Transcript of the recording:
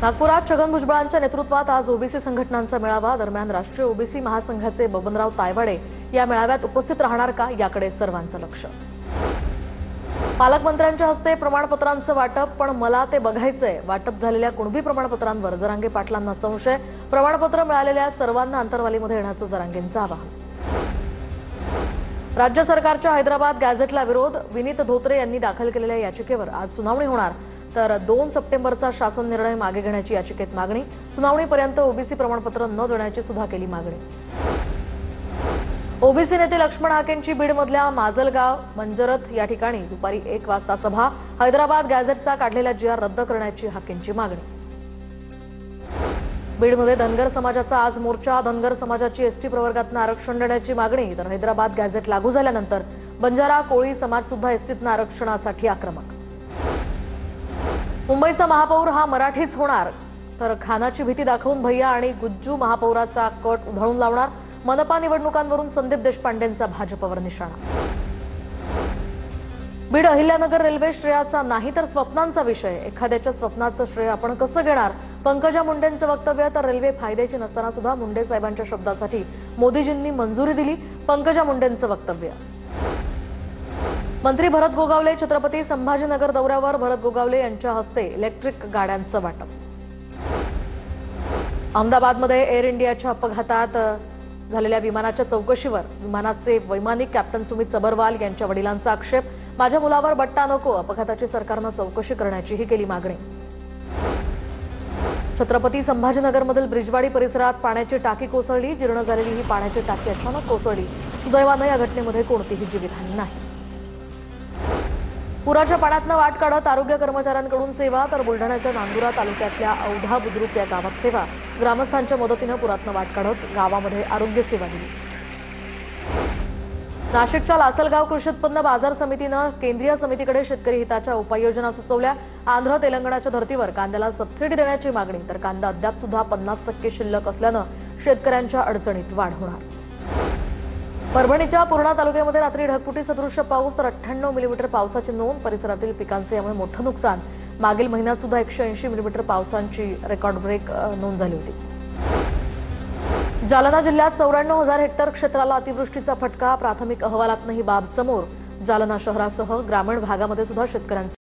नागपुरात छगन भुजबळांच्या नेतृत्वात आज ओबीसी संघटनांचा मेळावा। दरम्यान राष्ट्रीय ओबीसी महासंघाचे बबनराव तायवाडे या मेळाव्यात उपस्थित राहणार का याकडे सर्वांचं लक्ष। पालकमंत्र्यांच्या हस्ते प्रमाणपत्रांचं वाटप, पण मला ते बघायचंय। वाटप झालेल्या कुणबी प्रमाणपत्रांवर जरांगे पाटलांना संशय। प्रमाणपत्र मिळालेल्या सर्वांना अंतरवालीमध्ये येण्याचं जरांगेंचं आवाहन। राज्य सरकारच्या हैदराबाद गॅझेटला विरोध। विनीत धोत्रे यांनी दाखल केलेल्या याचिकेवर आज सुनावणी होणार, तर 2 सप्टेंबरचा शासन निर्णय मागे घेण्याची याचिकेत मागणी। सुनावणीपर्यंत ओबीसी प्रमाणपत्र न देण्याची सुद्धा केली मागणी। ओबीसी नेते लक्ष्मण हाकेंची बीडमधल्या माजलगाव मंजरथ या ठिकाणी दुपारी 1 वाजता सभा। हैदराबाद गॅझेटचा काढलेला जीआर रद्द करण्याची हाकेंची मागणी। बीडमध्ये धनगर समाजाचा आज मोर्चा। धनगर समाजाची एसटी प्रवर्गातून आरक्षण देण्याची मागणी, तर हैदराबाद गॅझेट लागू झाल्यानंतर बंजारा कोळी समाज सुद्धा एसटीतून आरक्षणासाठी आक्रमक। मुंबईचा महापौर हा मराठीच होणार, तर खानाची भीती दाखवून भैया आणि गुज्जू महापौराचा कट उधळून लावणार। मनपा निवडणुकांवरून संदीप देशपांडेंचा भाजपवर निशाणा। बीड अहिल्यानगर रेल्वे श्रेयाचा नाही तर स्वप्नांचा विषय। एखाद्याच्या स्वप्नाचं श्रेय आपण कसं घेणार? पंकजा मुंडेंचं वक्तव्य। तर रेल्वे फायद्याची नसताना सुद्धा मुंडे साहेबांच्या शब्दासाठी मोदीजींनी मंजुरी दिली, पंकजा मुंडेंचं वक्तव्य। मंत्री भरत गोगावले छत्रपती संभाजीनगर दौऱ्यावर। भरत गोगावले यांच्या हस्ते इलेक्ट्रिक गाड्यांचं वाटप। अहमदाबादमध्ये एअर इंडियाच्या अपघातात झालेल्या विमानाच्या चौकशीवर विमानाचे वैमानिक कॅप्टन सुमित सबरवाल यांच्या वडिलांचा आक्षेप। माझ्या मुलावर बट्टा नको, अपघाताची सरकारनं चौकशी करण्याचीही केली मागणी। छत्रपती संभाजीनगरमधील ब्रिजवाडी परिसरात पाण्याची टाकी कोसळली। जीर्ण झालेली ही पाण्याची टाकी अचानक कोसळली। सुदैवानं या घटनेमध्ये कोणतीही जीवितहानी नाही। पुराच्या पाण्यातनं वाट काढत आरोग्य कर्मचाऱ्यांकडून सेवा, तर बुलढाण्याच्या नांदुरा तालुक्यातल्या औधा बुद्रुक या गावात सेवा। ग्रामस्थांच्या मदतीनं पुरातनं वाट काढत गावामध्ये आरोग्य सेवा दिली। नाशिकच्या लासलगाव कृषी उत्पन्न बाजार समितीनं केंद्रीय समितीकडे शेतकरी हिताच्या उपाययोजना सुचवल्या। आंध्र तेलंगणाच्या धर्तीवर कांद्याला सबसिडी देण्याची मागणी, तर कांदा अद्याप सुद्धा 50% शिल्लक असल्यानं शेतकऱ्यांच्या अडचणीत वाढ होणार। परभणीच्या पूर्णा तालुक्यामध्ये रात्री ढगफुटी सदृश्य पाऊस, तर 98 मिलीमीटर पावसाची नोंद। परिसरातील पिकांचे यामुळे मोठं नुकसान। मागील महिन्यात सुद्धा 180 मिलीमीटर पावसाची रेकॉर्ड ब्रेक नोंद झाली होती। जालना जिल्ह्यात 94,000 हेक्टर क्षेत्राला अतिवृष्टीचा फटका। प्राथमिक अहवालातनं ही बाब समोर। जालना शहरासह ग्रामीण भागामध्ये सुद्धा शेतकऱ्यांचे